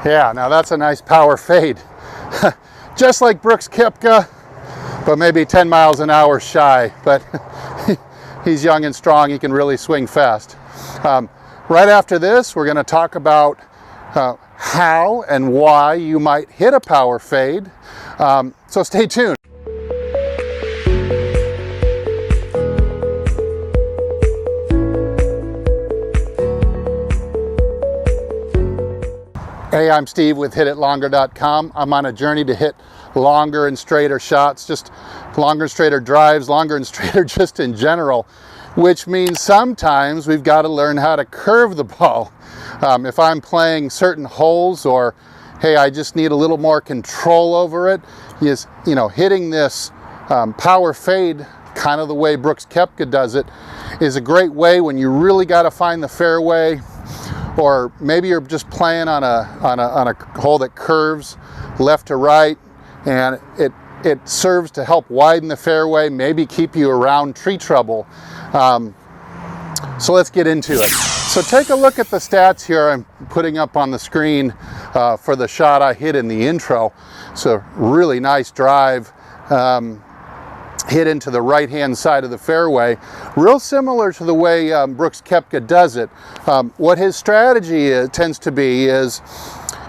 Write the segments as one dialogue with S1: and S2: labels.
S1: Yeah, now that's a nice power fade. Just like Brooks Koepka, but maybe 10 miles an hour shy. But he's young and strong, he can really swing fast. Right after this, we're going to talk about how and why you might hit a power fade. So stay tuned. Hey, I'm Steve with HitItLonger.com. I'm on a journey to hit longer and straighter shots, just longer and straighter drives, longer and straighter just in general, which means sometimes we've got to learn how to curve the ball. If I'm playing certain holes, or hey, I just need a little more control over it, is, hitting this power fade, kind of the way Brooks Koepka does it, is a great way when you really got to find the fairway. Or maybe you're just playing on a hole that curves left to right, and it serves to help widen the fairway, maybe keep you around tree trouble. So let's get into it. So take a look at the stats here I'm putting up on the screen for the shot I hit in the intro. It's a really nice drive. Hit into the right-hand side of the fairway, real similar to the way Brooks Koepka does it. What his strategy tends to be is,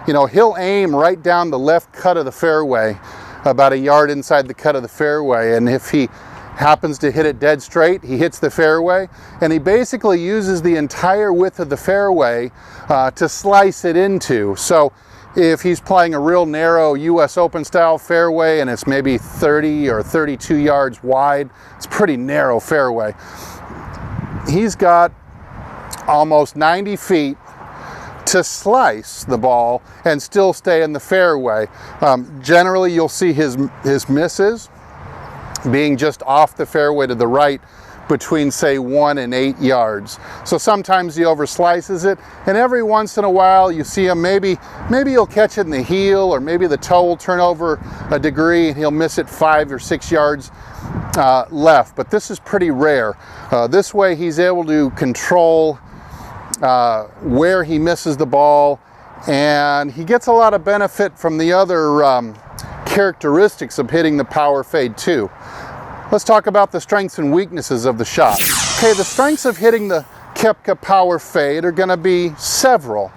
S1: he'll aim right down the left cut of the fairway, about a yard inside the cut of the fairway, and if he happens to hit it dead straight, he hits the fairway, and he basically uses the entire width of the fairway to slice it into. So if he's playing a real narrow US Open style fairway and it's maybe 30 or 32 yards wide, it's a pretty narrow fairway, he's got almost 90 feet to slice the ball and still stay in the fairway. Generally, you'll see his misses being just off the fairway to the right, between say 1 and 8 yards. So sometimes he overslices it, and every once in a while you see him, maybe he'll catch it in the heel, or maybe the toe will turn over a degree and he'll miss it 5 or 6 yards left. But this is pretty rare. This way he's able to control where he misses the ball, and he gets a lot of benefit from the other characteristics of hitting the power fade too. Let's talk about the strengths and weaknesses of the shot. Okay, the strengths of hitting the Koepka power fade are going to be several.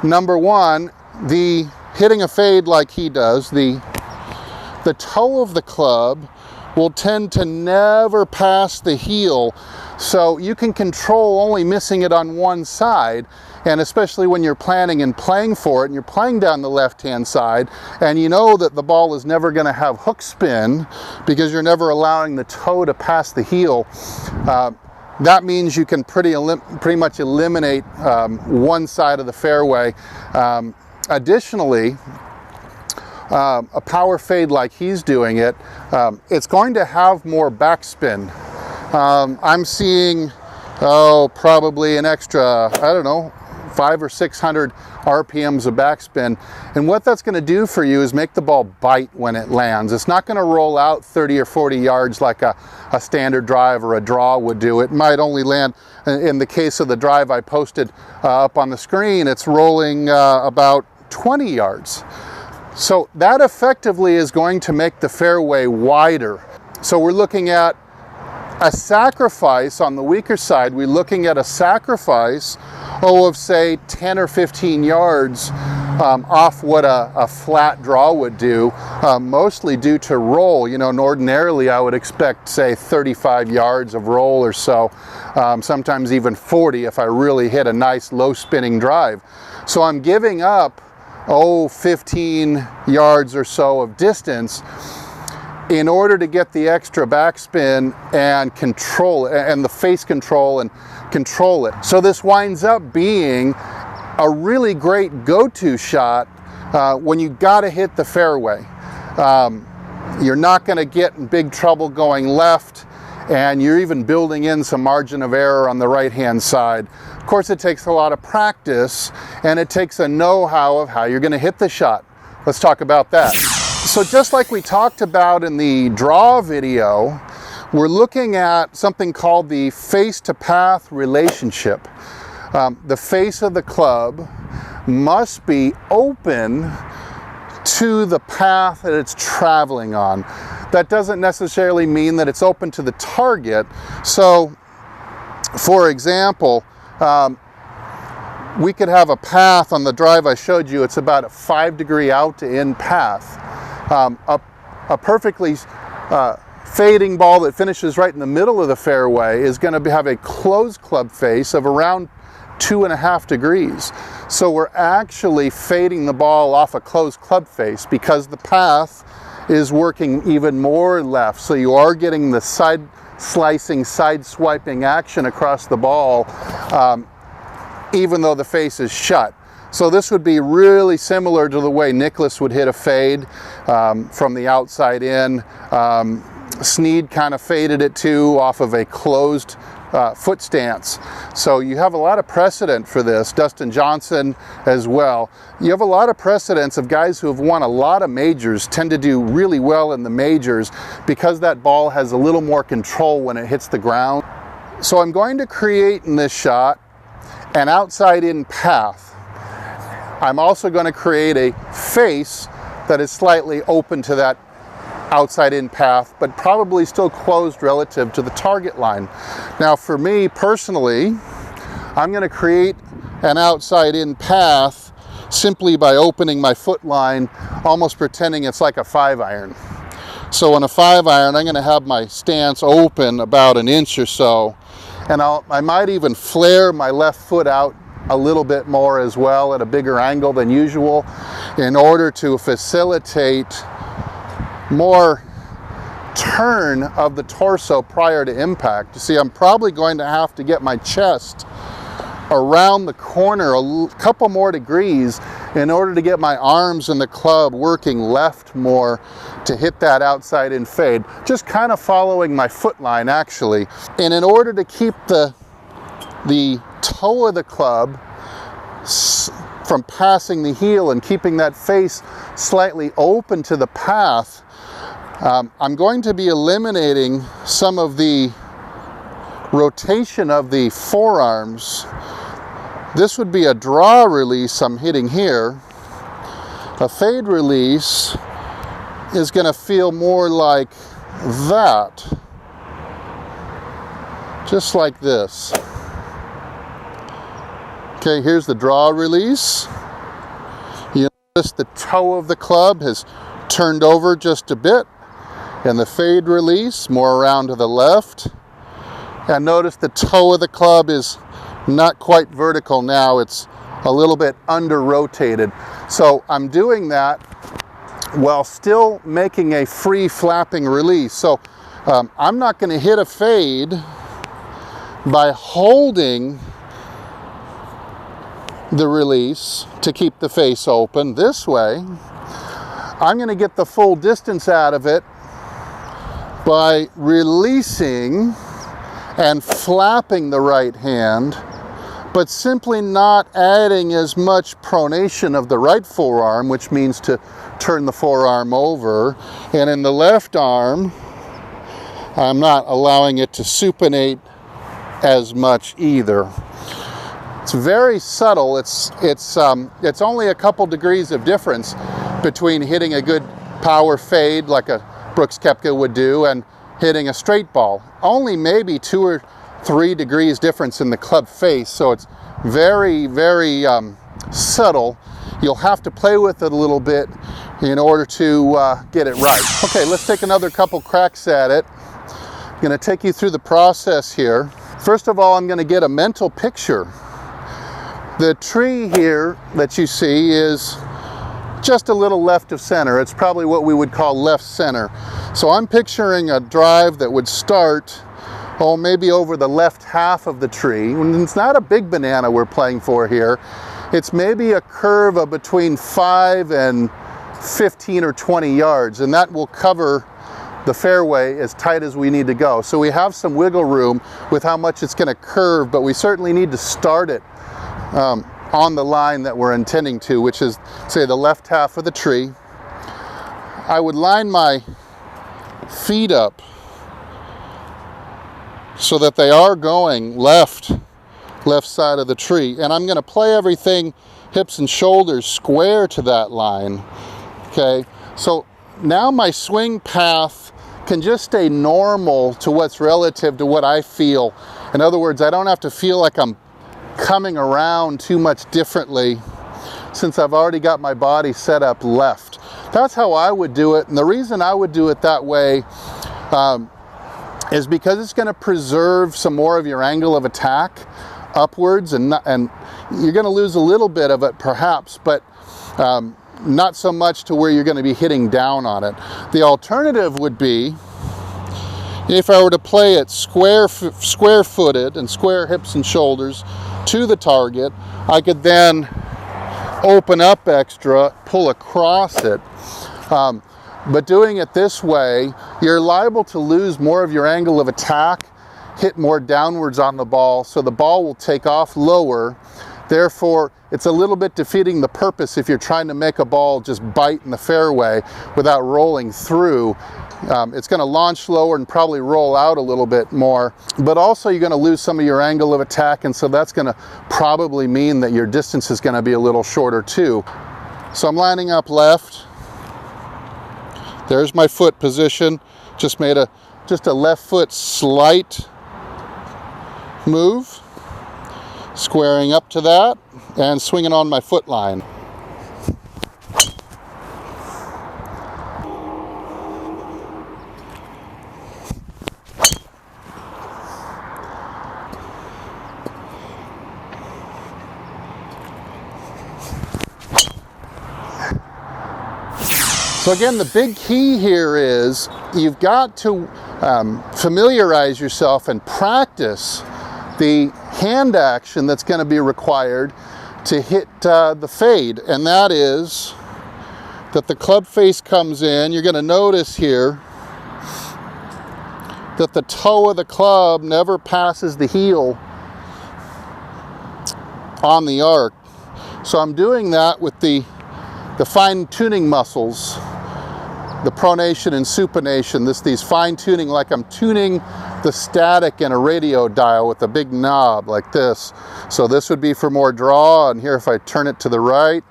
S1: Number one, hitting a fade like he does, the toe of the club will tend to never pass the heel, so you can control only missing it on one side. And especially when you're planning and playing for it, and you're playing down the left-hand side, and you know that the ball is never going to have hook spin because you're never allowing the toe to pass the heel, that means you can pretty much eliminate one side of the fairway. Additionally, a power fade like he's doing it, it's going to have more backspin. I'm seeing, probably an extra, 500 or 600 RPMs of backspin, and what that's going to do for you is make the ball bite when it lands. It's not going to roll out 30 or 40 yards like a standard drive or a draw would do. It might only land, in the case of the drive I posted up on the screen, it's rolling about 20 yards. So that effectively is going to make the fairway wider. So we're looking at a sacrifice on the weaker side. We're looking at a sacrifice of say 10 or 15 yards off what a flat draw would do, mostly due to roll. And ordinarily I would expect say 35 yards of roll or so, sometimes even 40 if I really hit a nice low spinning drive. So I'm giving up 15 yards or so of distance in order to get the extra backspin and control it, and the face control and control it. So this winds up being a really great go-to shot when you got to hit the fairway. You're not going to get in big trouble going left, and you're even building in some margin of error on the right-hand side. Of course, it takes a lot of practice, and it takes a know-how of how you're going to hit the shot. Let's talk about that. So just like we talked about in the draw video, we're looking at something called the face to path relationship. The face of the club must be open to the path that it's traveling on. That doesn't necessarily mean that it's open to the target. So, for example, we could have a path on the drive I showed you. It's about a 5-degree out to in path. A perfectly fading ball that finishes right in the middle of the fairway is going to have a closed club face of around 2.5 degrees. So we're actually fading the ball off a closed club face because the path is working even more left. So you are getting the side slicing, side swiping action across the ball, even though the face is shut. So this would be really similar to the way Nicklaus would hit a fade from the outside in. Snead kind of faded it too off of a closed foot stance. So you have a lot of precedent for this. Dustin Johnson as well. You have a lot of precedents of guys who have won a lot of majors tend to do really well in the majors because that ball has a little more control when it hits the ground. So I'm going to create in this shot an outside in path. I'm also going to create a face that is slightly open to that outside in path, but probably still closed relative to the target line. Now for me personally, I'm going to create an outside in path simply by opening my foot line, almost pretending it's like a 5-iron. So on a 5-iron, I'm going to have my stance open about an inch or so, and I might even flare my left foot out a little bit more as well at a bigger angle than usual in order to facilitate more turn of the torso prior to impact. You see, I'm probably going to have to get my chest around the corner a couple more degrees in order to get my arms and the club working left more to hit that outside in fade. Just kind of following my foot line actually. And in order to keep the toe of the club from passing the heel and keeping that face slightly open to the path, I'm going to be eliminating some of the rotation of the forearms. This would be a draw release I'm hitting here. A fade release is going to feel more like that. Just like this. Okay, here's the draw release. You notice the toe of the club has turned over just a bit. And the fade release, more around to the left. And notice the toe of the club is not quite vertical now, it's a little bit under rotated. So I'm doing that while still making a free flapping release. So I'm not going to hit a fade by holding the release to keep the face open. This way, I'm going to get the full distance out of it by releasing and flapping the right hand, but simply not adding as much pronation of the right forearm, which means to turn the forearm over. And in the left arm, I'm not allowing it to supinate as much either. It's very subtle. It's only a couple degrees of difference between hitting a good power fade like a Brooks Koepka would do and hitting a straight ball. Only maybe 2 or 3 degrees difference in the club face, so it's very, very subtle. You'll have to play with it a little bit in order to get it right. Okay, let's take another couple cracks at it. I'm going to take you through the process here. First of all, I'm going to get a mental picture. The tree here that you see is just a little left of center. It's probably what we would call left center. So I'm picturing a drive that would start, maybe over the left half of the tree. And it's not a big banana we're playing for here. It's maybe a curve of between 5 and 15 or 20 yards, and that will cover the fairway as tight as we need to go. So we have some wiggle room with how much it's going to curve, but we certainly need to start it on the line that we're intending to, which is, say, the left half of the tree. I would line my feet up so that they are going left side of the tree, and I'm going to play everything hips and shoulders square to that line. Okay, so now my swing path can just stay normal to what's relative to what I feel. In other words, I don't have to feel like I'm coming around too much differently since I've already got my body set up left. That's how I would do it, and the reason I would do it that way is because it's going to preserve some more of your angle of attack upwards, and you're going to lose a little bit of it perhaps, but not so much to where you're going to be hitting down on it. The alternative would be if I were to play it square-footed and square hips and shoulders to the target. I could then open up extra, pull across it. But doing it this way, you're liable to lose more of your angle of attack, hit more downwards on the ball, so the ball will take off lower. Therefore, it's a little bit defeating the purpose if you're trying to make a ball just bite in the fairway without rolling through. It's going to launch lower and probably roll out a little bit more, but also you're going to lose some of your angle of attack, and so that's going to probably mean that your distance is going to be a little shorter too. So I'm lining up left. There's my foot position. Just made a left foot slight move, squaring up to that and swinging on my foot line. So again, the big key here is you've got to familiarize yourself and practice the hand action that's going to be required to hit the fade, and that is that the club face comes in. You're going to notice here that the toe of the club never passes the heel on the arc. So I'm doing that with the fine tuning muscles, the pronation and supination, these fine tuning, like I'm tuning the static in a radio dial with a big knob like this. So this would be for more draw, and here if I turn it to the right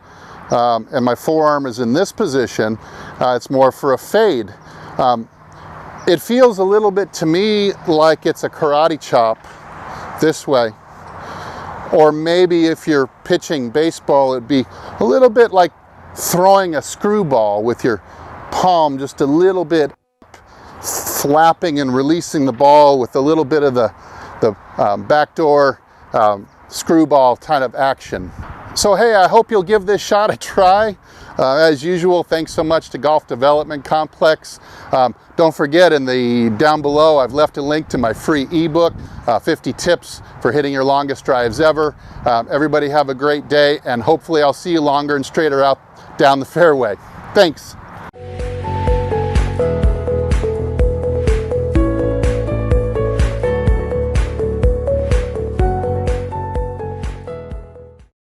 S1: and my forearm is in this position, it's more for a fade. It feels a little bit to me like it's a karate chop this way. Or maybe if you're pitching baseball, it'd be a little bit like throwing a screwball with your palm just a little bit flapping and releasing the ball with a little bit of the backdoor screwball kind of action. So hey, I hope you'll give this shot a try. As usual, thanks so much to Golf Development Complex. Don't forget, down below I've left a link to my free ebook, 50 tips for hitting your longest drives ever. Everybody have a great day, and hopefully I'll see you longer and straighter out down the fairway. Thanks.